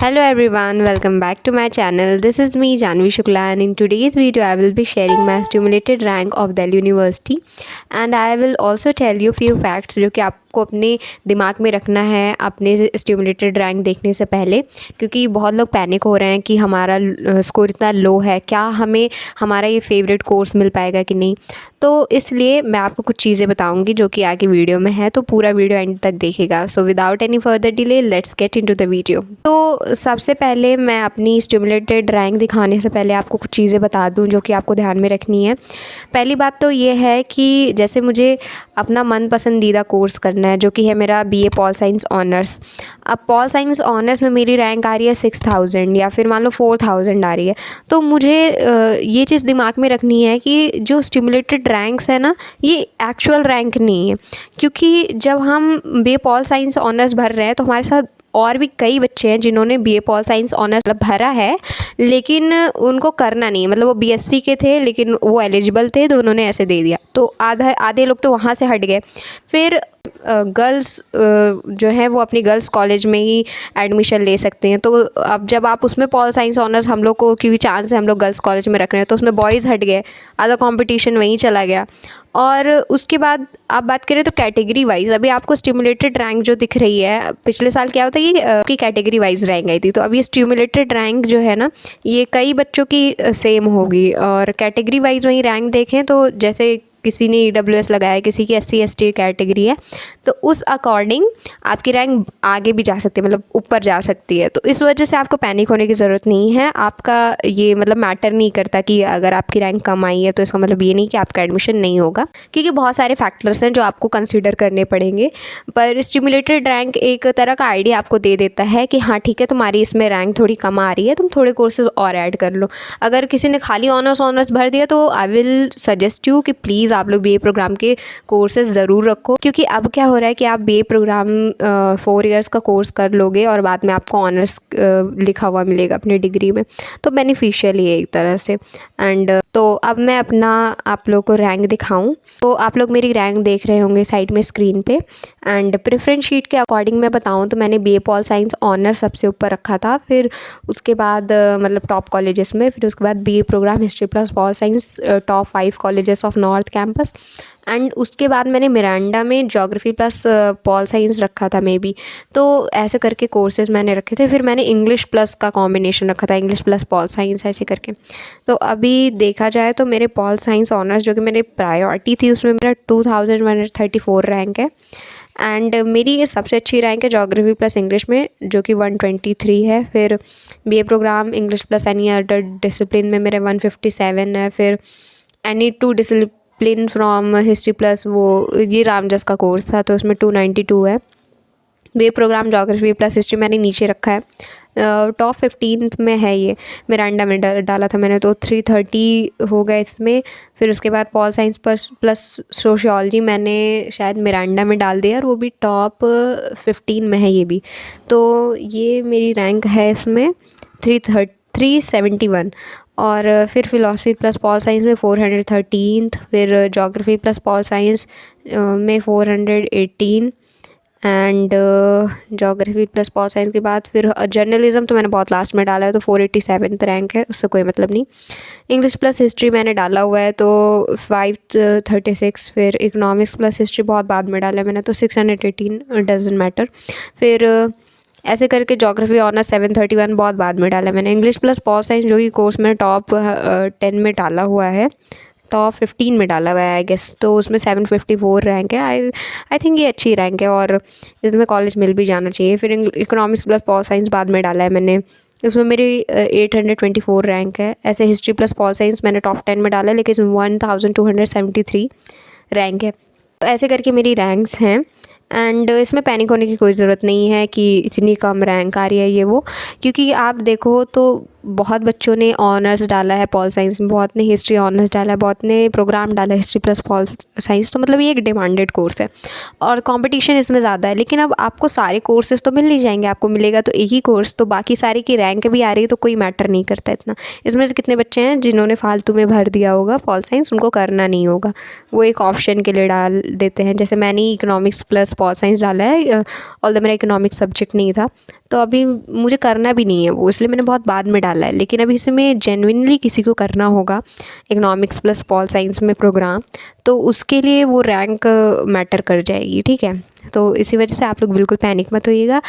Hello everyone, welcome back to my channel. This is me Janvi Shukla, and in today's video I will be sharing my stimulated rank of Delhi University, and I will also tell you few facts जो कि आपको अपने दिमाग में रखना है अपने stimulated rank देखने से पहले, क्योंकि बहुत लोग पैनिक हो रहे हैं कि हमारा स्कोर इतना लो है, क्या हमें हमारा ये फेवरेट कोर्स मिल पाएगा कि नहीं। तो इसलिए मैं आपको कुछ चीज़ें बताऊंगी जो कि आगे वीडियो में है, तो पूरा वीडियो एंड तक देखिएगा। So without any further delay let's get into the video. तो सबसे पहले मैं अपनी स्टिमुलेटेड रैंक दिखाने से पहले आपको कुछ चीज़ें बता दूं जो कि आपको ध्यान में रखनी है। पहली बात तो ये है कि जैसे मुझे अपना मन पसंदीदा कोर्स करना है जो कि है मेरा बीए पॉल साइंस ऑनर्स। अब पॉल साइंस ऑनर्स में मेरी रैंक आ रही है 6000 या फिर मान लो 4000 आ रही है, तो मुझे ये चीज़ दिमाग में रखनी है कि जो स्टिमुलेटेड रैंक्स है ना, ये एक्चुअल रैंक नहीं है। क्योंकि जब हम बीए पॉल साइंस ऑनर्स भर रहे हैं तो हमारे साथ और भी कई बच्चे हैं जिन्होंने बीए पॉल साइंस ऑनर्स भरा है लेकिन उनको करना नहीं, मतलब वो बीएससी के थे लेकिन वो एलिजिबल थे तो उन्होंने ऐसे दे दिया। तो आधे लोग तो वहाँ से हट गए। फिर गर्ल्स जो है वो अपनी गर्ल्स कॉलेज में ही एडमिशन ले सकते हैं। तो अब जब आप उसमें पॉल साइंस ऑनर्स हम लोग को क्योंकि चांस है हम लोग गर्ल्स कॉलेज में रख रहे हैं, तो उसमें बॉयज़ हट गए, आधा कंपटीशन वहीं चला गया। और उसके बाद आप बात करें तो कैटेगरी वाइज अभी आपको स्टिमुलेटेड रैंक जो दिख रही है, पिछले साल क्या होता है कि आपकी कैटेगरी वाइज रैंक आई थी, तो अब ये स्टिमुलेटेड रैंक जो है ना, ये कई बच्चों की सेम होगी। और कैटेगरी वाइज वहीं रैंक देखें तो जैसे किसी ने EWS लगाया है, किसी की SC ST कैटेगरी है, तो उस अकॉर्डिंग आपकी रैंक आगे भी जा सकती है, मतलब ऊपर जा सकती है। तो इस वजह से आपको पैनिक होने की ज़रूरत नहीं है। आपका ये मतलब मैटर नहीं करता कि अगर आपकी रैंक कम आई है तो इसका मतलब ये नहीं कि आपका एडमिशन नहीं होगा, क्योंकि बहुत सारे फैक्टर्स हैं जो आपको कंसिडर करने पड़ेंगे। पर स्टिमुलेटेड रैंक एक तरह का आइडिया आपको दे देता है कि हाँ ठीक है, तुम्हारी इसमें रैंक थोड़ी कम आ रही है, तुम थोड़े कोर्सेज और ऐड कर लो। अगर किसी ने खाली ऑनर्स भर दिया तो आई विल सजेस्ट यू कि प्लीज़ आप लोग बीए प्रोग्राम के कोर्सेज ज़रूर रखो, क्योंकि अब क्या हो रहा है कि आप बीए प्रोग्राम 4 इयर्स का कोर्स कर लोगे और बाद में आपको ऑनर्स लिखा हुआ मिलेगा अपनी डिग्री में, तो बेनिफिशियल ही है एक तरह से। एंड तो अब मैं अपना आप लोग को रैंक दिखाऊं, तो आप लोग मेरी रैंक देख रहे होंगे साइड में स्क्रीन पे। एंड प्रेफरेंस शीट के अकॉर्डिंग मैं बताऊं तो मैंने बीए पॉल साइंस ऑनर्स सबसे ऊपर रखा था, फिर उसके बाद मतलब टॉप कॉलेजेस में, फिर उसके बाद BA programme history plus pol science top 5 colleges of north campus. And उसके बाद मैंने मिरांडा में ज्योग्राफी प्लस पॉल साइंस रखा था मे बी। तो ऐसे करके कोर्सेज मैंने रखे थे। फिर मैंने इंग्लिश प्लस का कॉम्बिनेशन रखा था, इंग्लिश प्लस पॉल साइंस ऐसे करके। तो अभी देखा जाए तो मेरे पॉल साइंस ऑनर्स जो कि मेरी प्रायोरिटी थी उसमें मेरा 2134 रैंक है। एंड मेरी ये सबसे अच्छी रैंक है ज्योग्राफी प्लस इंग्लिश में जो कि 123 है। फिर BA programme English plus any other discipline में मेरे 157 है। फिर any 2 discipline from history plus वो ये रामजस का कोर्स था तो उसमें 292 है। BA programme geography plus history मैंने नीचे रखा है, टॉप 15 में है ये। मिरांडा में डाला था मैंने तो 330 हो गए इसमें। फिर उसके बाद पॉल साइंस प्लस सोशियोलॉजी मैंने शायद मिरांडा में डाल दिया और वो भी टॉप 15 में है ये भी। तो ये मेरी रैंक है इसमें 371। और फिर फ़िलासफ़ी प्लस पॉल साइंस में 413, फिर ज्योग्राफी प्लस पॉल साइंस में 418 and geography plus pol science के बाद फिर जर्नलिज्म तो मैंने बहुत लास्ट में डाला है तो 487 रैंक है, उससे कोई मतलब नहीं। इंग्लिश प्लस हिस्ट्री मैंने डाला हुआ है तो 536। फिर इकोनॉमिक्स प्लस हिस्ट्री बहुत बाद में डाला है मैंने तो 618, डजंट मैटर। फिर ऐसे करके ज्योग्राफी ऑनर्स 731 बहुत बाद में डाला है मैंने। इंग्लिश प्लस पॉल साइंस जो कि कोर्स मैंने टॉप 10 में डाला हुआ है, टॉप 15 में डाला हुआ है आई गेस, तो उसमें 754 रैंक है। आई थिंक ये अच्छी रैंक है और इसमें कॉलेज मिल भी जाना चाहिए। फिर इकोनॉमिक्स प्लस पॉल साइंस बाद में डाला है मैंने, उसमें मेरी 824 रैंक है। ऐसे हिस्ट्री प्लस पॉल साइंस मैंने टॉप 10 में डाला है लेकिन 1273 रैंक है। तो ऐसे करके मेरी रैंक्स हैं। एंड इसमें पैनिक होने की कोई ज़रूरत नहीं है कि इतनी कम रैंक आ रही है ये वो, क्योंकि आप देखो तो बहुत बच्चों ने ऑनर्स डाला है पॉल साइंस में, बहुत ने हिस्ट्री ऑनर्स डाला है, बहुत ने प्रोग्राम डाला है हिस्ट्री प्लस पॉल साइंस। तो मतलब ये एक डिमांडेड कोर्स है और कंपटीशन इसमें ज़्यादा है। लेकिन अब आपको सारे कोर्सेज़ तो मिल नहीं जाएंगे, आपको मिलेगा तो एक ही कोर्स, तो बाकी सारे की रैंक भी आ रही है तो कोई मैटर नहीं करता इतना। इसमें से कितने बच्चे हैं जिन्होंने फालतू में भर दिया होगा पॉल साइंस, उनको करना नहीं होगा, वो एक ऑप्शन के लिए डाल देते हैं। जैसे मैंने इकोनॉमिक्स प्लस पॉल साइंस डाला है, ऑल मेरा इकोनॉमिक्स सब्जेक्ट नहीं था, तो अभी मुझे करना भी नहीं है वो, इसलिए मैंने बहुत बाद में डाला है। लेकिन अभी इसमें जेन्युइनली किसी को करना होगा इकोनॉमिक्स प्लस पॉल साइंस में प्रोग्राम, तो उसके लिए वो रैंक मैटर कर जाएगी, ठीक है। तो इसी वजह से आप लोग बिल्कुल पैनिक मत होइएगा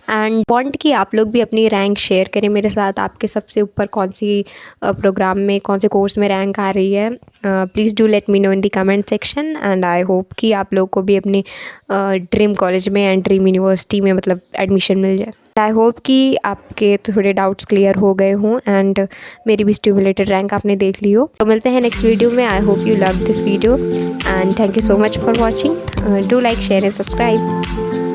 एंड वांट कि आप लोग भी अपनी रैंक शेयर करें मेरे साथ, आपके सबसे ऊपर कौन सी प्रोग्राम में, कौन से कोर्स में रैंक आ रही है। Please do let me know in the comment section and I hope कि आप लोग को भी अपने ड्रीम कॉलेज में एंड ड्रीम यूनिवर्सिटी में मतलब एडमिशन मिल जाए। आई होप कि आपके थोड़े डाउट्स क्लियर हो गए हों एंड मेरी भी स्टिमुलेटेड रैंक आपने देख ली हो। तो मिलते हैं नेक्स्ट वीडियो में। I hope you love this video and thank you so much for watching. Do like, share and subscribe.